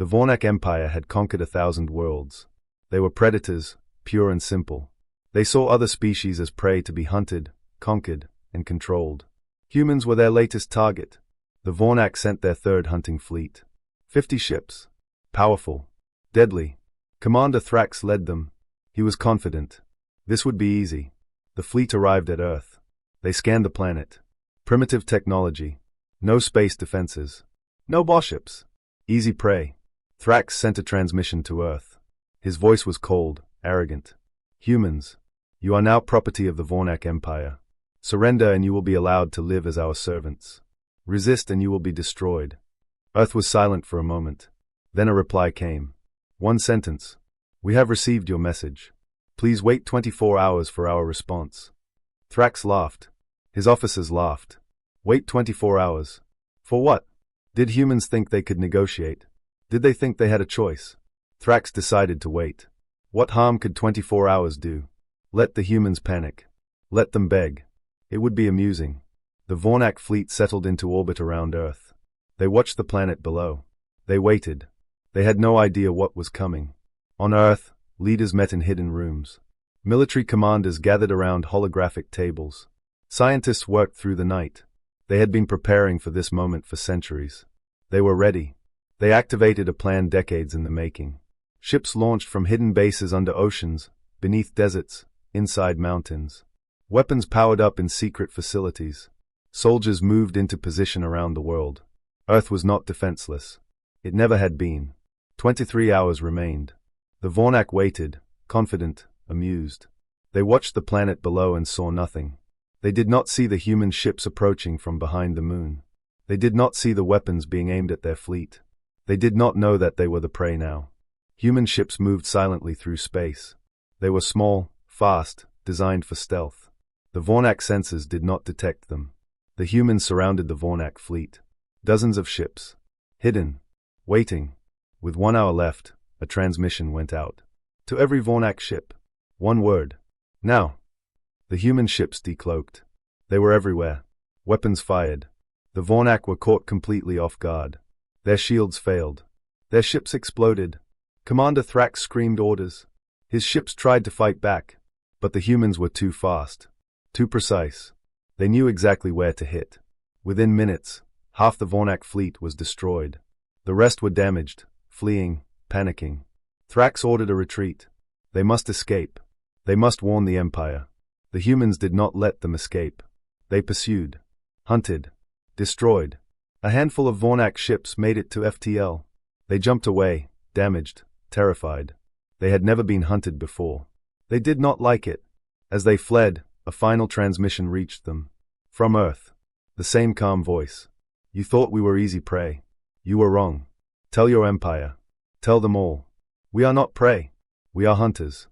The Vornak Empire had conquered 1,000 worlds. They were predators, pure and simple. They saw other species as prey to be hunted, conquered, and controlled. Humans were their latest target. The Vornak sent their third hunting fleet. 50 ships. Powerful. Deadly. Commander Thrax led them. He was confident. This would be easy. The fleet arrived at Earth. They scanned the planet. Primitive technology. No space defenses. No warships. Easy prey. Thrax sent a transmission to Earth. His voice was cold, arrogant. Humans, you are now property of the Vornak Empire. Surrender and you will be allowed to live as our servants. Resist and you will be destroyed. Earth was silent for a moment. Then a reply came. One sentence. We have received your message. Please wait 24 hours for our response. Thrax laughed. His officers laughed. Wait 24 hours. For what? Did humans think they could negotiate? Did they think they had a choice? Thrax decided to wait. What harm could 24 hours do? Let the humans panic. Let them beg. It would be amusing. The Vornak fleet settled into orbit around Earth. They watched the planet below. They waited. They had no idea what was coming. On Earth, leaders met in hidden rooms. Military commanders gathered around holographic tables. Scientists worked through the night. They had been preparing for this moment for centuries. They were ready. They activated a plan decades in the making. Ships launched from hidden bases under oceans, beneath deserts, inside mountains. Weapons powered up in secret facilities. Soldiers moved into position around the world. Earth was not defenseless. It never had been. 23 hours remained. The Vornak waited, confident, amused. They watched the planet below and saw nothing. They did not see the human ships approaching from behind the moon. They did not see the weapons being aimed at their fleet. They did not know that they were the prey now. Human ships moved silently through space. They were small, fast, designed for stealth. The Vornak sensors did not detect them. The humans surrounded the Vornak fleet. Dozens of ships. Hidden. Waiting. With 1 hour left, a transmission went out. To every Vornak ship. One word. Now. The human ships decloaked. They were everywhere. Weapons fired. The Vornak were caught completely off guard. Their shields failed. Their ships exploded. Commander Thrax screamed orders. His ships tried to fight back. But the humans were too fast. Too precise. They knew exactly where to hit. Within minutes, half the Vornak fleet was destroyed. The rest were damaged, fleeing, panicking. Thrax ordered a retreat. They must escape. They must warn the Empire. The humans did not let them escape. They pursued. Hunted. Destroyed. A handful of Vornak ships made it to FTL. They jumped away, damaged, terrified. They had never been hunted before. They did not like it. As they fled, a final transmission reached them. From Earth. The same calm voice. You thought we were easy prey. You were wrong. Tell your Empire. Tell them all. We are not prey. We are hunters.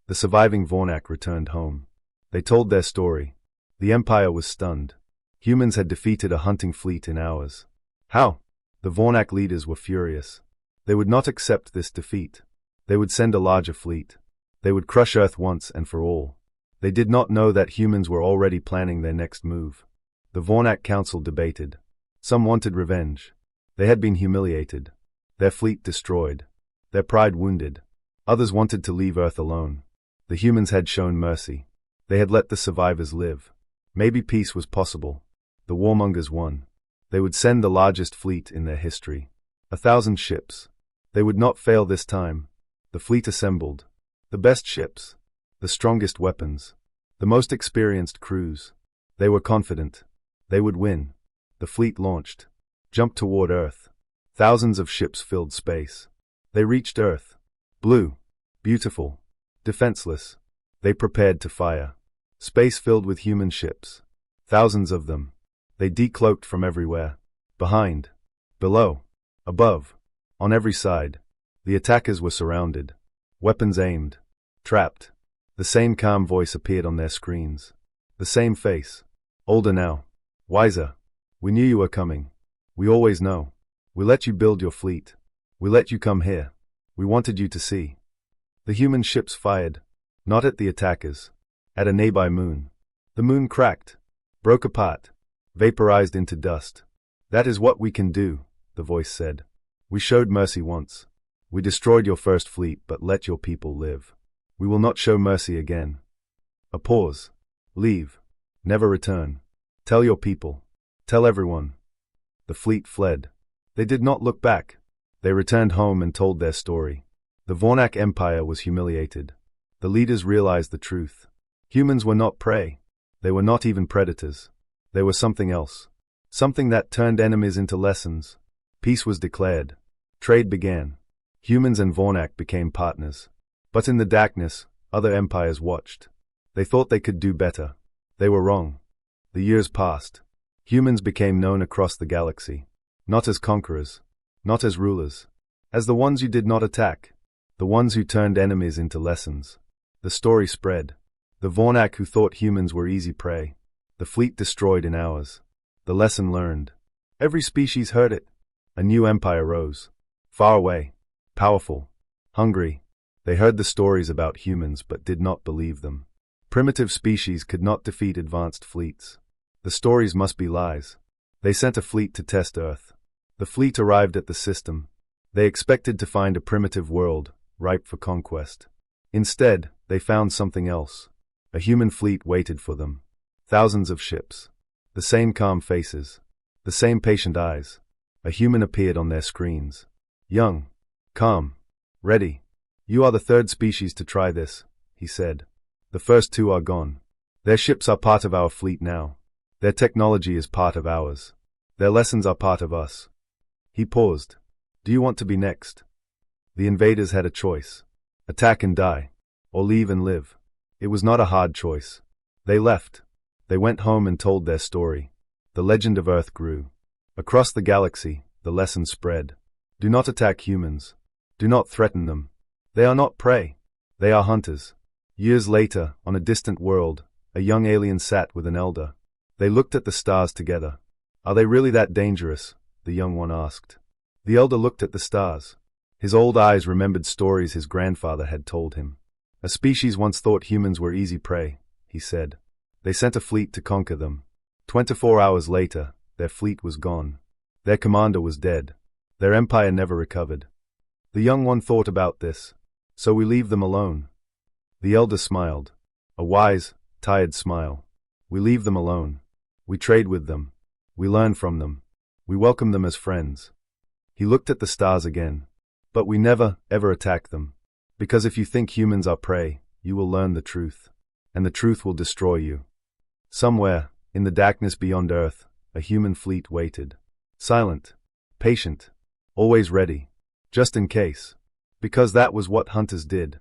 The surviving Vornak returned home. They told their story. The Empire was stunned. Humans had defeated a hunting fleet in hours. How? The Vornak leaders were furious. They would not accept this defeat. They would send a larger fleet. They would crush Earth once and for all. They did not know that humans were already planning their next move. The Vornak Council debated. Some wanted revenge. They had been humiliated. Their fleet destroyed. Their pride wounded. Others wanted to leave Earth alone. The humans had shown mercy. They had let the survivors live. Maybe peace was possible. The warmongers won. They would send the largest fleet in their history. 1,000 ships. They would not fail this time. The fleet assembled. The best ships. The strongest weapons. The most experienced crews. They were confident. They would win. The fleet launched. Jumped toward Earth. Thousands of ships filled space. They reached Earth. Blue. Beautiful. Defenseless. They prepared to fire. Space filled with human ships. Thousands of them. They decloaked from everywhere. Behind. Below. Above. On every side. The attackers were surrounded. Weapons aimed. Trapped. The same calm voice appeared on their screens. The same face. Older now. Wiser. We knew you were coming. We always know. We let you build your fleet. We let you come here. We wanted you to see. The human ships fired. Not at the attackers. At a nearby moon. The moon cracked. Broke apart. Vaporized into dust. That is what we can do, the voice said. We showed mercy once. We destroyed your first fleet but let your people live. We will not show mercy again. A pause. Leave. Never return. Tell your people. Tell everyone. The fleet fled. They did not look back. They returned home and told their story. The Vornak Empire was humiliated. The leaders realized the truth. Humans were not prey. They were not even predators. They were something else. Something that turned enemies into lessons. Peace was declared. Trade began. Humans and Vornak became partners. But in the darkness, other empires watched. They thought they could do better. They were wrong. The years passed. Humans became known across the galaxy. Not as conquerors. Not as rulers. As the ones you did not attack. The ones who turned enemies into lessons. The story spread. The Vornak who thought humans were easy prey. The fleet destroyed in hours. The lesson learned. Every species heard it. A new empire rose. Far away. Powerful. Hungry. They heard the stories about humans but did not believe them. Primitive species could not defeat advanced fleets. The stories must be lies. They sent a fleet to test Earth. The fleet arrived at the system. They expected to find a primitive world, ripe for conquest. Instead, they found something else. A human fleet waited for them. Thousands of ships. The same calm faces. The same patient eyes. A human appeared on their screens. Young. Calm. Ready. You are the third species to try this, he said. The first two are gone. Their ships are part of our fleet now. Their technology is part of ours. Their lessons are part of us. He paused. Do you want to be next? The invaders had a choice. Attack and die. Or leave and live. It was not a hard choice. They left. They went home and told their story. The legend of Earth grew. Across the galaxy, the lesson spread. Do not attack humans. Do not threaten them. They are not prey. They are hunters. Years later, on a distant world, a young alien sat with an elder. They looked at the stars together. Are they really that dangerous? The young one asked. The elder looked at the stars. His old eyes remembered stories his grandfather had told him. A species once thought humans were easy prey, he said. They sent a fleet to conquer them. 24 hours later, their fleet was gone. Their commander was dead. Their empire never recovered. The young one thought about this. So we leave them alone. The elder smiled. A wise, tired smile. We leave them alone. We trade with them. We learn from them. We welcome them as friends. He looked at the stars again. But we never, ever attack them. Because if you think humans are prey, you will learn the truth. And the truth will destroy you. Somewhere, in the darkness beyond Earth, a human fleet waited. Silent. Patient. Always ready. Just in case. Because that was what hunters did.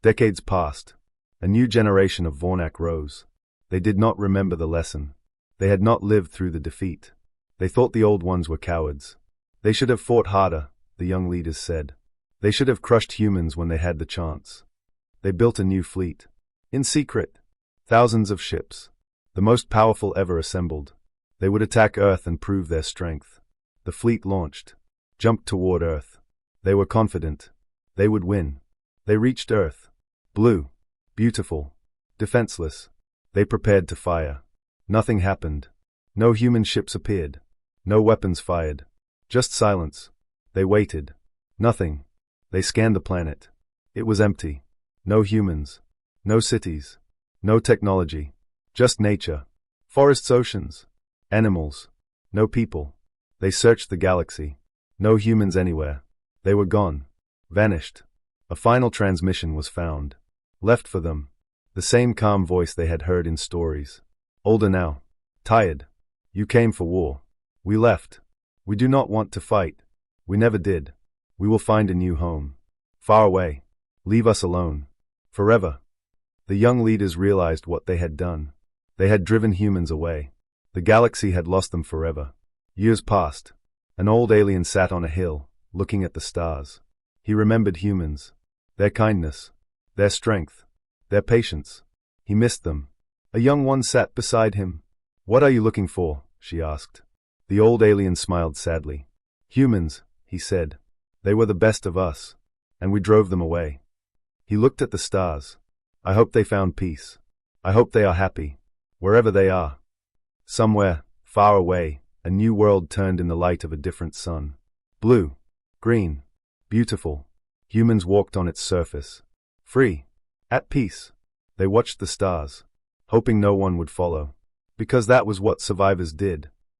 Decades passed. A new generation of Vornak rose. They did not remember the lesson. They had not lived through the defeat. They thought the old ones were cowards. They should have fought harder, the young leaders said. They should have crushed humans when they had the chance. They built a new fleet. In secret. Thousands of ships. The most powerful ever assembled. They would attack Earth and prove their strength. The fleet launched. Jumped toward Earth. They were confident. They would win. They reached Earth. Blue. Beautiful. Defenseless. They prepared to fire. Nothing happened. No human ships appeared. No weapons fired. Just silence. They waited. Nothing. They scanned the planet. It was empty. No humans. No cities. No technology. Just nature. Forests, oceans. Animals. No people. They searched the galaxy. No humans anywhere. They were gone. Vanished. A final transmission was found. Left for them. The same calm voice they had heard in stories. Older now. Tired. You came for war. We left. We do not want to fight. We never did. We will find a new home. Far away. Leave us alone. Forever. The young leaders realized what they had done. They had driven humans away. The galaxy had lost them forever. Years passed. An old alien sat on a hill, looking at the stars. He remembered humans. Their kindness. Their strength. Their patience. He missed them. A young one sat beside him. What are you looking for? She asked. The old alien smiled sadly. Humans, he said. They were the best of us. And we drove them away. He looked at the stars. I hope they found peace. I hope they are happy. Wherever they are. Somewhere, far away, a new world turned in the light of a different sun. Blue. Green. Beautiful. Humans walked on its surface. Free. At peace. They watched the stars, hoping no one would follow. Because that was what survivors did.